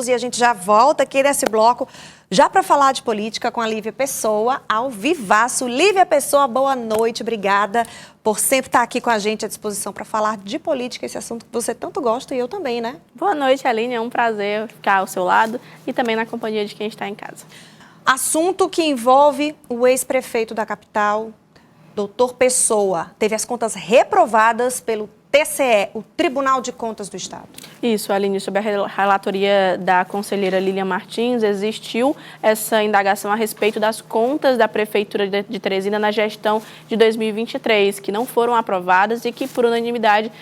E a gente já volta aqui nesse bloco, já para falar de política com a Lívia Pessoa, ao vivaço. Lívia Pessoa, boa noite, obrigada por sempre estar aqui com a gente à disposição para falar de política, esse assunto que você tanto gosta e eu também, né? Boa noite, Aline, é um prazer ficar ao seu lado e também na companhia de quem está em casa. Assunto que envolve o ex-prefeito da capital, doutor Pessoa, teve as contas reprovadas pelo TCE, o Tribunal de Contas do Estado. Isso, Aline, sob a relatoria da conselheira Lilian Martins, existiu essa indagação a respeito das contas da Prefeitura de Teresina na gestão de 2023, que não foram aprovadas e que, por unanimidade,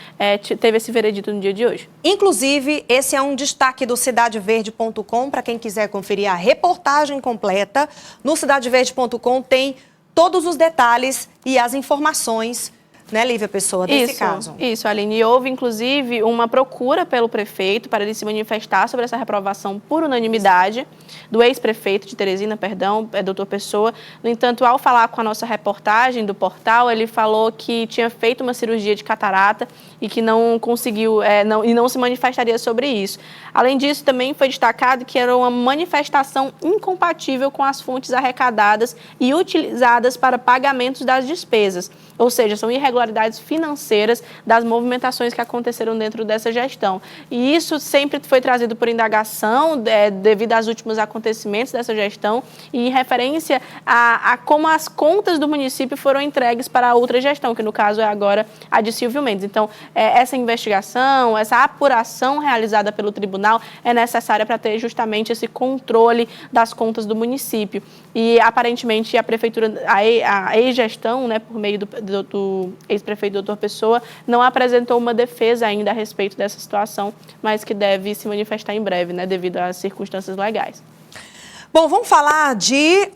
teve esse veredito no dia de hoje. Inclusive, esse é um destaque do cidadeverde.com, para quem quiser conferir a reportagem completa. No cidadeverde.com tem todos os detalhes e as informações, né, Lívia Pessoa, desse caso. Isso, Aline. Houve, inclusive, uma procura pelo prefeito para ele se manifestar sobre essa reprovação por unanimidade do ex-prefeito de Teresina, doutor Pessoa. No entanto, ao falar com a nossa reportagem do portal, ele falou que tinha feito uma cirurgia de catarata e que não conseguiu, não se manifestaria sobre isso. Além disso, também foi destacado que era uma manifestação incompatível com as fontes arrecadadas e utilizadas para pagamentos das despesas. Ou seja, são irregularidades financeiras das movimentações que aconteceram dentro dessa gestão. E isso sempre foi trazido por indagação, devido aos últimos acontecimentos dessa gestão e em referência a como as contas do município foram entregues para a outra gestão, que no caso é agora a de Silvio Mendes. Então, essa investigação, essa apuração realizada pelo tribunal é necessária para ter justamente esse controle das contas do município. E, aparentemente, a prefeitura, a ex-gestão, né, por meio do ex-prefeito doutor Pessoa, não apresentou uma defesa ainda a respeito dessa situação, mas que deve se manifestar em breve, né, devido às circunstâncias legais. Bom, vamos falar de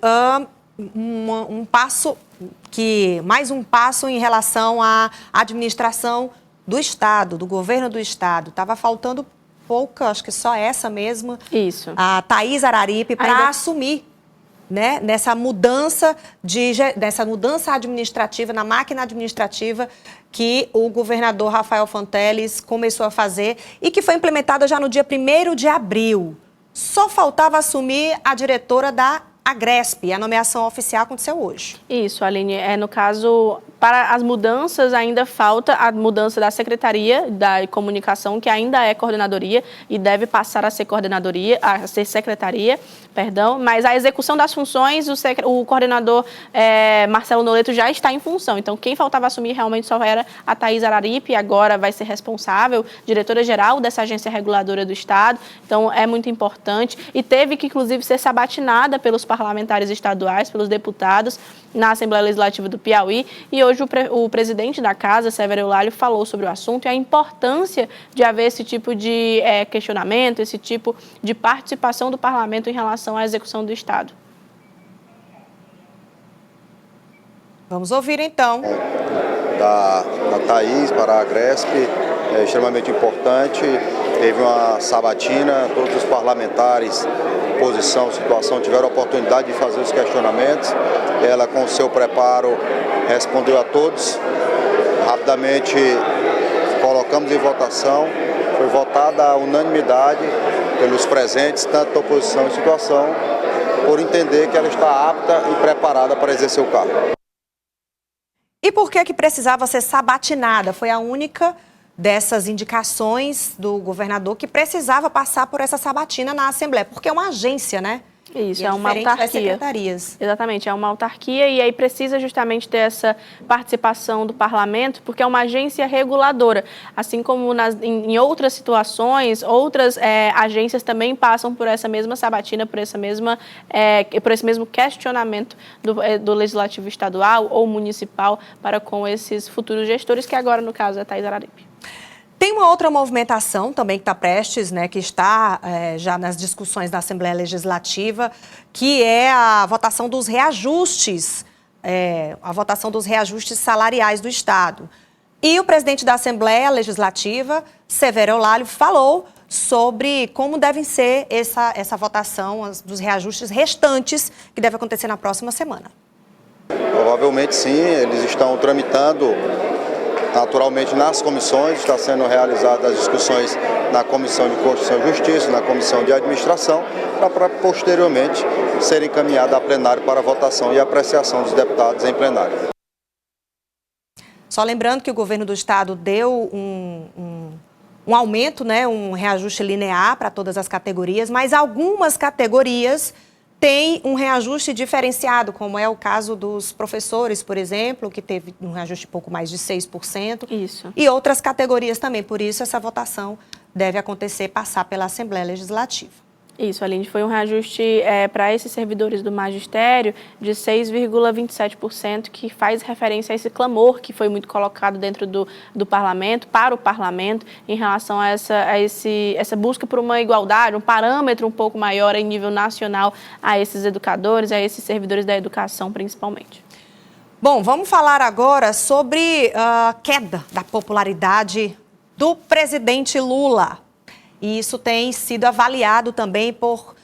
mais um passo em relação à administração do Estado, do governo do Estado. Estava faltando pouca, acho que só essa mesmo, isso, a Thaís Araripe, para assumir, né, nessa mudança administrativa, na máquina administrativa que o governador Rafael Fonteles começou a fazer e que foi implementada já no dia 1º de abril. Só faltava assumir a diretora da Agresp, a nomeação oficial aconteceu hoje. Isso, Aline, no caso, para as mudanças ainda falta a mudança da Secretaria da Comunicação, que ainda é coordenadoria e deve passar a ser secretaria, mas a execução das funções, o coordenador Marcelo Noleto já está em função. Então, quem faltava assumir realmente só era a Thaís Araripe, agora vai ser responsável, diretora-geral dessa agência reguladora do Estado. Então, é muito importante e teve que, inclusive, ser sabatinada pelos parlamentares estaduais, pelos deputados na Assembleia Legislativa do Piauí. E hoje o presidente da Casa, Severo Eulálio, falou sobre o assunto e a importância de haver esse tipo de questionamento, esse tipo de participação do parlamento em relação à execução do Estado. Vamos ouvir, então. Da Thaís para a Agresp é extremamente importante. Teve uma sabatina, todos os parlamentares, oposição, situação, tiveram a oportunidade de fazer os questionamentos. Ela, com o seu preparo, respondeu a todos. Rapidamente colocamos em votação. Foi votada a unanimidade pelos presentes, tanto da oposição e situação, por entender que ela está apta e preparada para exercer o cargo. E por que precisava ser sabatinada? Foi a única dessas indicações do governador que precisava passar por essa sabatina na Assembleia, porque é uma agência, né? Isso, é uma autarquia. Das secretarias. Exatamente, é uma autarquia e aí precisa justamente ter essa participação do parlamento, porque é uma agência reguladora. Assim como em outras situações, outras agências também passam por essa mesma sabatina, por esse mesmo questionamento do Legislativo Estadual ou Municipal para com esses futuros gestores, que agora, no caso, é a Thaís Araripe. Tem uma outra movimentação também que está prestes, né, que está já nas discussões da Assembleia Legislativa, que é a votação dos reajustes, salariais do Estado. E o presidente da Assembleia Legislativa, Severo Eulálio, falou sobre como devem ser essa votação dos reajustes restantes, que deve acontecer na próxima semana. Provavelmente sim, eles estão tramitando naturalmente nas comissões, está sendo realizadas as discussões na Comissão de Constituição e Justiça, na Comissão de Administração, para posteriormente ser encaminhada a plenário para votação e apreciação dos deputados em plenário. Só lembrando que o governo do estado deu um aumento, né, um reajuste linear para todas as categorias, mas algumas categorias têm um reajuste diferenciado, como é o caso dos professores, por exemplo, que teve um reajuste pouco mais de 6%. Isso. E outras categorias também. Por isso, essa votação deve acontecer, passar pela Assembleia Legislativa. Isso, Aline, foi um reajuste para esses servidores do magistério de 6,27%, que faz referência a esse clamor que foi muito colocado dentro do parlamento, para o parlamento, em relação a essa busca por uma igualdade, um parâmetro um pouco maior em nível nacional a esses educadores, a esses servidores da educação, principalmente. Bom, vamos falar agora sobre a queda da popularidade do presidente Lula. E isso tem sido avaliado também por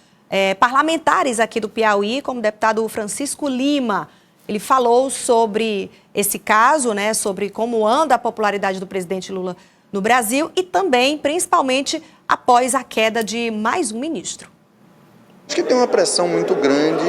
parlamentares aqui do Piauí, como o deputado Francisco Lima. Ele falou sobre esse caso, né, sobre como anda a popularidade do presidente Lula no Brasil e também, principalmente, após a queda de mais um ministro. Acho que tem uma pressão muito grande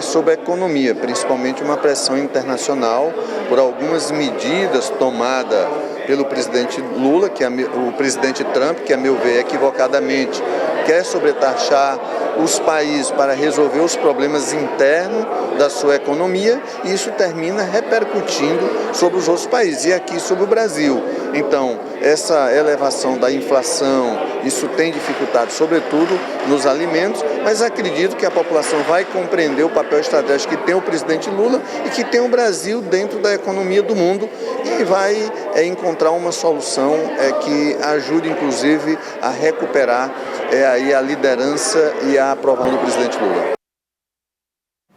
sobre a economia, principalmente uma pressão internacional por algumas medidas tomadas pelo presidente Lula, que é o presidente Trump, que a meu ver equivocadamente quer sobretaxar os países para resolver os problemas internos da sua economia, e isso termina repercutindo sobre os outros países e aqui sobre o Brasil. Então, essa elevação da inflação, isso tem dificultado, sobretudo nos alimentos, mas acredito que a população vai compreender o papel estratégico que tem o presidente Lula e que tem o Brasil dentro da economia do mundo e vai encontrar uma solução que ajude, inclusive, a recuperar aí a liderança e a aprovação do presidente Lula.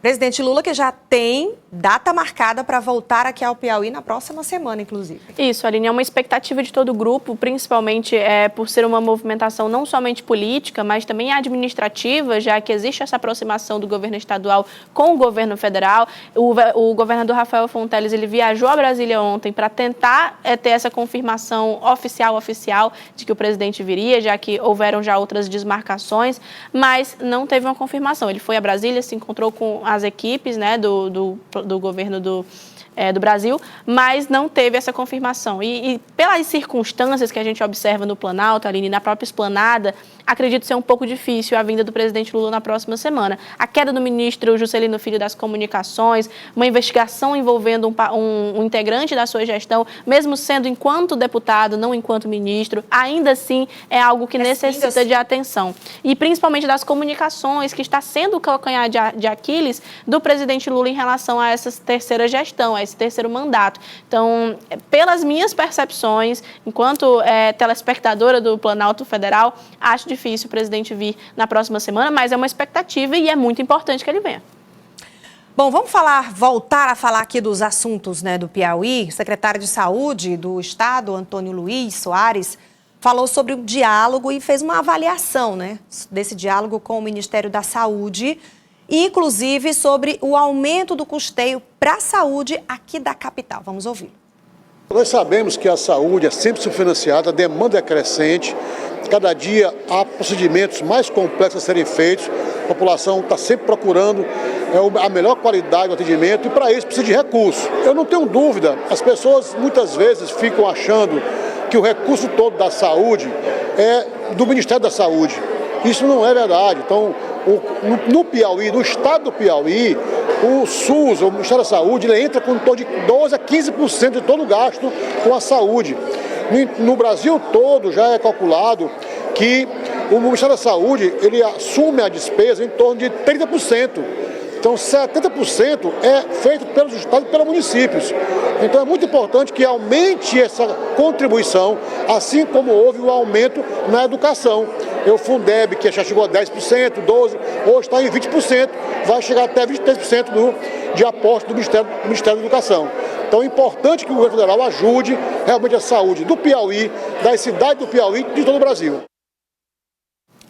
Presidente Lula, que já tem data marcada para voltar aqui ao Piauí na próxima semana, inclusive. Isso, Aline, é uma expectativa de todo o grupo, principalmente por ser uma movimentação não somente política, mas também administrativa, já que existe essa aproximação do governo estadual com o governo federal. O governador Rafael Fonteles, ele viajou a Brasília ontem para tentar ter essa confirmação oficial de que o presidente viria, já que houveram já outras desmarcações, mas não teve uma confirmação. Ele foi a Brasília, se encontrou com as equipes, né, do governo do Brasil, mas não teve essa confirmação. E pelas circunstâncias que a gente observa no Planalto, Aline, na própria esplanada, acredito ser um pouco difícil a vinda do presidente Lula na próxima semana. A queda do ministro Juscelino Filho das Comunicações, uma investigação envolvendo um integrante da sua gestão, mesmo sendo enquanto deputado, não enquanto ministro, ainda assim é algo que necessita de atenção. E principalmente das comunicações, que está sendo o calcanhar de Aquiles do presidente Lula em relação a essa terceira gestão, a esse terceiro mandato. Então, pelas minhas percepções, enquanto telespectadora do Planalto Federal, acho difícil o presidente vir na próxima semana, mas é uma expectativa e é muito importante que ele venha. Bom, vamos voltar a falar aqui dos assuntos, né, do Piauí. O secretário de Saúde do Estado, Antônio Luiz Soares, falou sobre o diálogo e fez uma avaliação, né, desse diálogo com o Ministério da Saúde, inclusive sobre o aumento do custeio para a saúde aqui da capital. Vamos ouvir. Nós sabemos que a saúde é sempre subfinanciada, a demanda é crescente, cada dia há procedimentos mais complexos a serem feitos, a população está sempre procurando a melhor qualidade do atendimento e para isso precisa de recursos. Eu não tenho dúvida, as pessoas muitas vezes ficam achando que o recurso todo da saúde é do Ministério da Saúde. Isso não é verdade. Então, no Piauí, no estado do Piauí, o SUS, o Ministério da Saúde, ele entra com em torno de 12% a 15% de todo o gasto com a saúde. No Brasil todo já é calculado que o Ministério da Saúde, ele assume a despesa em torno de 30%. Então, 70% é feito pelos estados e pelos municípios. Então, é muito importante que aumente essa contribuição, assim como houve o aumento na educação. O Fundeb, que já chegou a 10%, 12%, hoje está em 20%, vai chegar até 23% de aporte do Ministério da Educação. Então, é importante que o governo federal ajude realmente a saúde do Piauí, das cidades do Piauí e de todo o Brasil.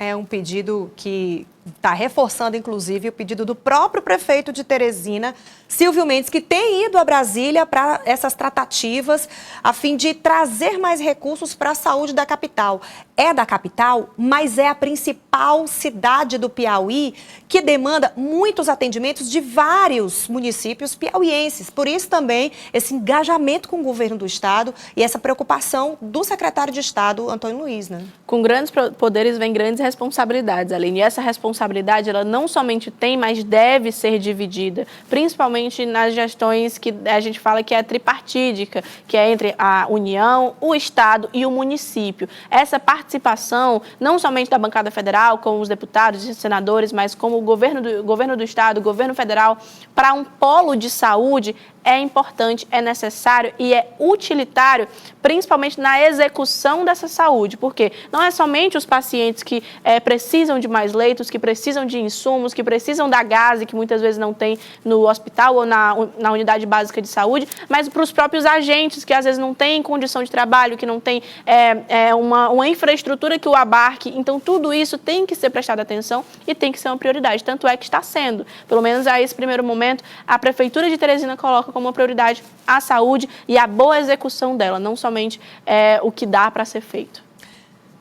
É um pedido que está reforçando, inclusive, o pedido do próprio prefeito de Teresina, Silvio Mendes, que tem ido a Brasília para essas tratativas, a fim de trazer mais recursos para a saúde da capital. É da capital, mas é a principal cidade do Piauí, que demanda muitos atendimentos de vários municípios piauienses. Por isso também esse engajamento com o governo do estado e essa preocupação do secretário de Estado, Antônio Luiz, né? Com grandes poderes vem grandes responsabilidades, Aline. E essa responsabilidade, ela não somente tem, mas deve ser dividida, principalmente nas gestões que a gente fala que é tripartídica, que é entre a União, o Estado e o município. Essa participação, não somente da bancada federal, com os deputados e senadores, mas como o governo do Estado, o governo federal, para um polo de saúde, é importante, é necessário e é utilitário, principalmente na execução dessa saúde, porque não é somente os pacientes que precisam de mais leitos, que precisam de insumos, que precisam da gase, que muitas vezes não tem no hospital ou na unidade básica de saúde, mas para os próprios agentes, que às vezes não têm condição de trabalho, que não têm uma infraestrutura que o abarque. Então, tudo isso tem que ser prestado atenção e tem que ser uma prioridade. Tanto é que está sendo, pelo menos a esse primeiro momento, a Prefeitura de Teresina coloca como uma prioridade a saúde e a boa execução dela, não somente o que dá para ser feito.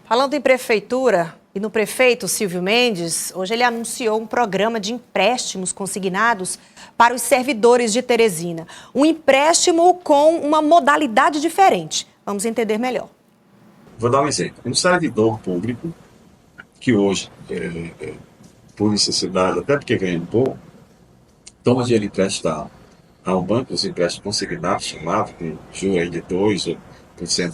Falando em prefeitura e no prefeito Silvio Mendes, hoje ele anunciou um programa de empréstimos consignados para os servidores de Teresina. Um empréstimo com uma modalidade diferente. Vamos entender melhor. Vou dar um exemplo. Um servidor público, que hoje, por necessidade, até porque ganha pouco, toma dinheiro emprestado a um banco, os empréstimos consignados, chamado com juros de 2%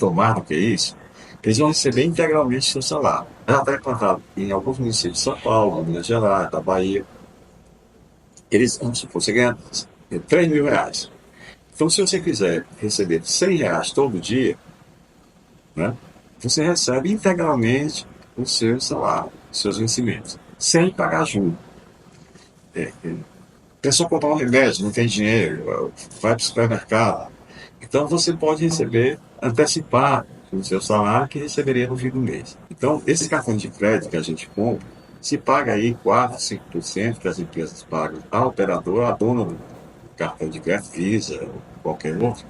ou mais do que isso, eles vão receber integralmente seu salário. Já está implantado em alguns municípios de São Paulo, Minas Gerais, da Bahia. Eles, vamos supor, você ganha R$3.000. Então, se você quiser receber R$100 todo dia, né, você recebe integralmente o seu salário, os seus vencimentos, sem pagar juros. A pessoa comprar um remédio, não tem dinheiro, vai para o supermercado. Então, você pode receber antecipado o seu salário que receberia no fim do mês. Então, esse cartão de crédito que a gente compra, se paga aí 4%, 5% que as empresas pagam à operadora, à dona do cartão de crédito, Visa ou qualquer outro,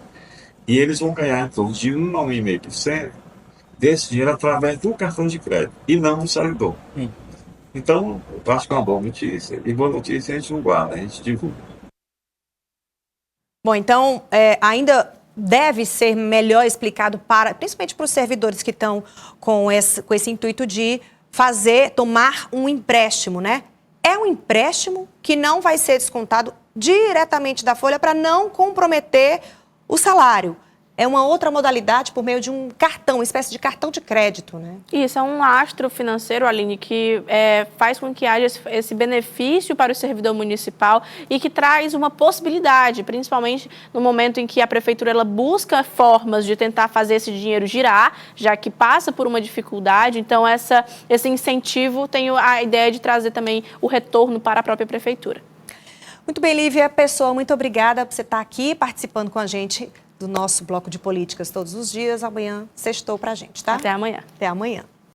e eles vão ganhar em torno de 1 a 1,5% desse dinheiro através do cartão de crédito e não do servidor. Então, eu acho que é uma boa notícia. E boa notícia a gente não guarda, a gente divulga. Bom, então, ainda deve ser melhor explicado principalmente para os servidores que estão com esse intuito de tomar um empréstimo, né? É um empréstimo que não vai ser descontado diretamente da folha para não comprometer o salário. É uma outra modalidade por meio de um cartão, uma espécie de cartão de crédito, né? Isso, é um lastro financeiro, Aline, que faz com que haja esse benefício para o servidor municipal e que traz uma possibilidade, principalmente no momento em que a prefeitura ela busca formas de tentar fazer esse dinheiro girar, já que passa por uma dificuldade. Então, esse incentivo tem a ideia de trazer também o retorno para a própria prefeitura. Muito bem, Lívia Pessoa, muito obrigada por você estar aqui participando com a gente do nosso bloco de políticas todos os dias. Amanhã sextou pra gente, tá? Até amanhã. Até amanhã.